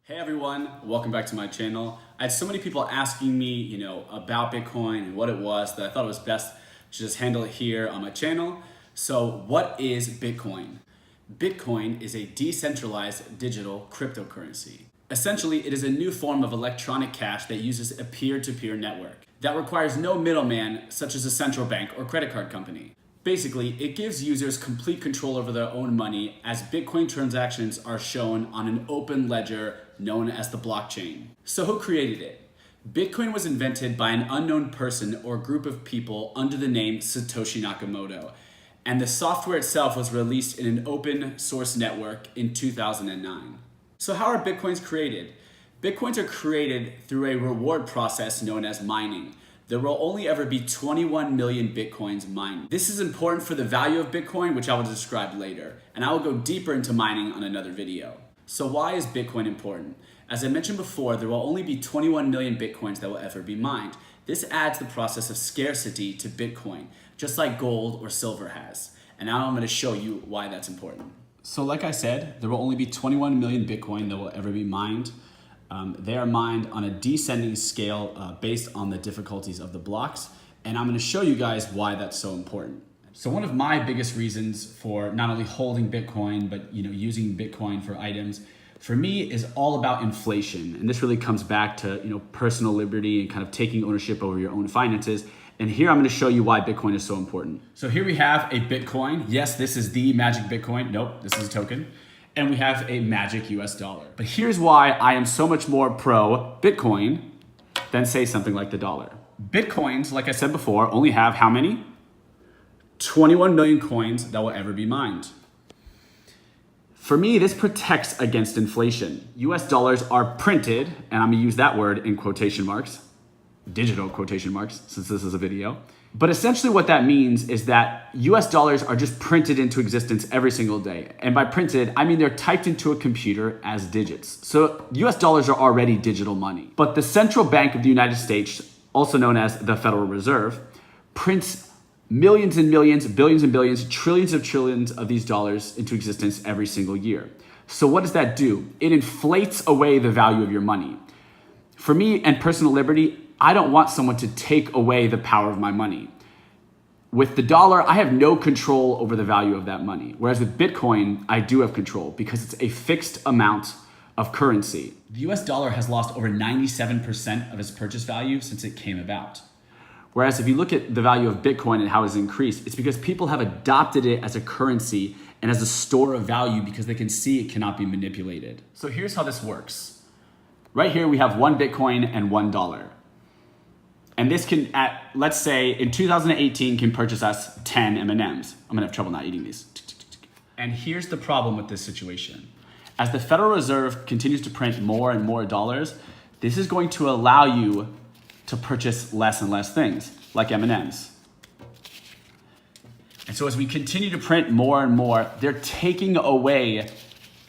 Hey everyone, welcome back to my channel. I had so many people asking me, about Bitcoin and what it was that I thought it was best to just handle it here on my channel. So what is Bitcoin? Bitcoin is a decentralized digital cryptocurrency. Essentially, it is a new form of electronic cash that uses a peer-to-peer network that requires no middleman such as a central bank or credit card company. Basically, it gives users complete control over their own money as Bitcoin transactions are shown on an open ledger known as the blockchain. So who created it? Bitcoin was invented by an unknown person or group of people under the name Satoshi Nakamoto, and the software itself was released in an open source network in 2009. So how are Bitcoins created? Bitcoins are created through a reward process known as mining. There will only ever be 21 million Bitcoins mined. This is important for the value of Bitcoin, which I will describe later, and I will go deeper into mining on another video. So why is Bitcoin important? As I mentioned before, there will only be 21 million Bitcoins that will ever be mined. This adds the process of scarcity to Bitcoin, just like gold or silver has. And now I'm going to show you why that's important. So like I said, there will only be 21 million Bitcoin that will ever be mined. They are mined on a descending scale based on the difficulties of the blocks. And I'm going to show you guys why that's so important. So one of my biggest reasons for not only holding Bitcoin, but using Bitcoin for items, for me is all about inflation. And this really comes back to personal liberty and kind of taking ownership over your own finances. And here I'm going to show you why Bitcoin is so important. So here we have a Bitcoin. Yes, this is the magic Bitcoin. Nope, this is a token. And we have a magic US dollar. But here's why I am so much more pro Bitcoin than say something like the dollar. Bitcoins, like I said before, only have how many? 21 million coins that will ever be mined. For me, this protects against inflation. US dollars are printed, and I'm gonna use that word in quotation marks, digital quotation marks, since this is a video. But essentially what that means is that US dollars are just printed into existence every single day. And by printed, I mean they're typed into a computer as digits. So US dollars are already digital money. But the Central Bank of the United States, also known as the Federal Reserve, prints millions and millions, billions and billions, trillions of these dollars into existence every single year. So what does that do? It inflates away the value of your money. For me and personal liberty, I don't want someone to take away the power of my money. With the dollar, I have no control over the value of that money. Whereas with Bitcoin, I do have control because it's a fixed amount of currency. The US dollar has lost over 97% of its purchase value since it came about. Whereas if you look at the value of Bitcoin and how it's increased, it's because people have adopted it as a currency and as a store of value because they can see it cannot be manipulated. So here's how this works. Right here, we have one Bitcoin and $1. And this can, let's say in 2018, can purchase us 10 M&Ms. I'm gonna have trouble not eating these. And here's the problem with this situation. As the Federal Reserve continues to print more and more dollars, this is going to allow you to purchase less and less things, like M&Ms. And so as we continue to print more and more, they're taking away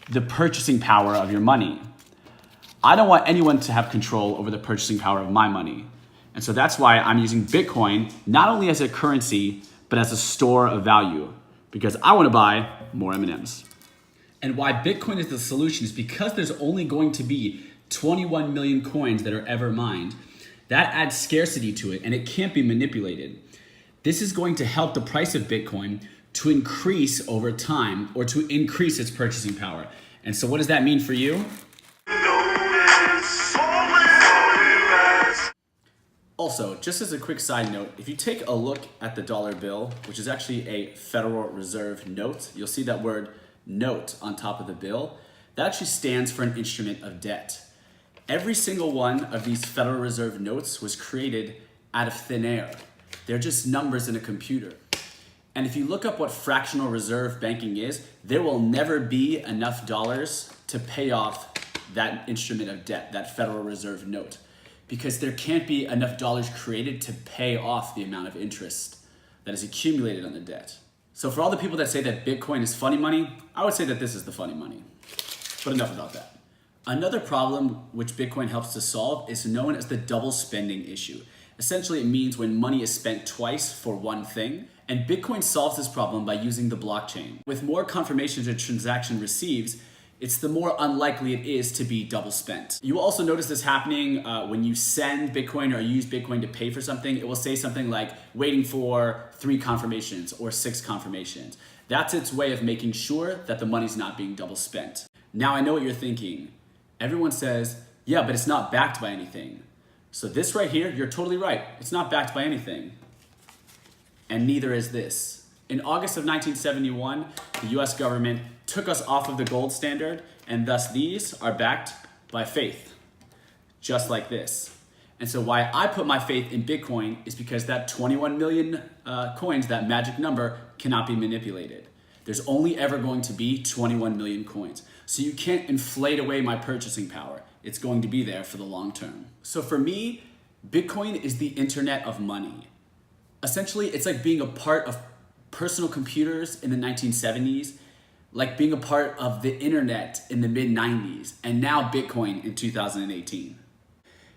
the purchasing power of your money. I don't want anyone to have control over the purchasing power of my money. And so that's why I'm using Bitcoin not only as a currency, but as a store of value, because I want to buy more M&Ms. And why Bitcoin is the solution is because there's only going to be 21 million coins that are ever mined. That adds scarcity to it, and it can't be manipulated. This is going to help the price of Bitcoin to increase over time or to increase its purchasing power. And so what does that mean for you? Also, just as a quick side note, if you take a look at the dollar bill, which is actually a Federal Reserve note, you'll see that word note on top of the bill. That actually stands for an instrument of debt. Every single one of these Federal Reserve notes was created out of thin air. They're just numbers in a computer. And if you look up what fractional reserve banking is, there will never be enough dollars to pay off that instrument of debt, that Federal Reserve note, because there can't be enough dollars created to pay off the amount of interest that is accumulated on the debt. So for all the people that say that Bitcoin is funny money, I would say that this is the funny money. But enough about that. Another problem which Bitcoin helps to solve is known as the double spending issue. Essentially, it means when money is spent twice for one thing, and Bitcoin solves this problem by using the blockchain. With more confirmations a transaction receives, it's the more unlikely it is to be double spent. You will also notice this happening when you send Bitcoin or use Bitcoin to pay for something. It will say something like waiting for 3 confirmations or 6 confirmations. That's its way of making sure that the money's not being double spent. Now I know what you're thinking. Everyone says, yeah, but it's not backed by anything. So this right here, you're totally right. It's not backed by anything. And neither is this. In August of 1971, the US government took us off of the gold standard, and thus these are backed by faith, just like this. And so why I put my faith in Bitcoin is because that 21 million coins, that magic number, cannot be manipulated. There's only ever going to be 21 million coins. So you can't inflate away my purchasing power. It's going to be there for the long term. So for me, Bitcoin is the internet of money. Essentially, it's like being a part of personal computers in the 1970s, like being a part of the internet in the mid-90s, and now Bitcoin in 2018.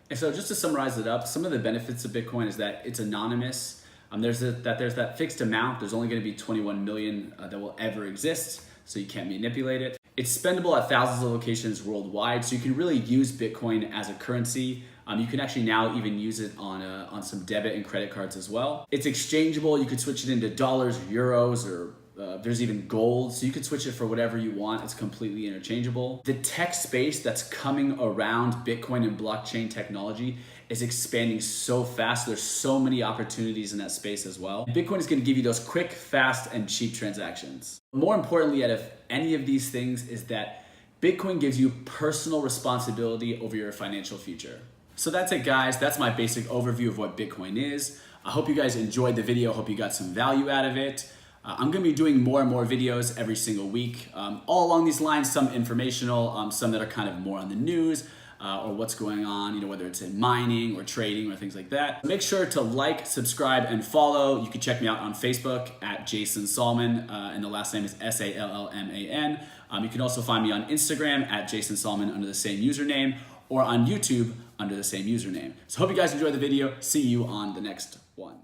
And so just to summarize it up, some of the benefits of Bitcoin is that it's anonymous. There's that fixed amount. There's only going to be 21 million that will ever exist, so you can't manipulate it. It's spendable at thousands of locations worldwide, so you can really use Bitcoin as a currency. You can actually now even use it on some debit and credit cards as well. It's exchangeable. You could switch it into dollars, euros, or there's even gold, so you could switch it for whatever you want. It's completely interchangeable. The tech space that's coming around Bitcoin and blockchain technology is expanding so fast. There's so many opportunities in that space as well. Bitcoin is going to give you those quick, fast, and cheap transactions. More importantly, out of any of these things is that Bitcoin gives you personal responsibility over your financial future. So that's it, guys. That's my basic overview of what Bitcoin is. I hope you guys enjoyed the video. I hope you got some value out of it. I'm going to be doing more and more videos every single week, all along these lines, some informational, some that are kind of more on the news or what's going on, whether it's in mining or trading or things like that. Make sure to like, subscribe, and follow. You can check me out on Facebook at Jason Salman, and the last name is Sallman. You can also find me on Instagram at Jason Salman under the same username, or on YouTube under the same username. So hope you guys enjoyed the video. See you on the next one.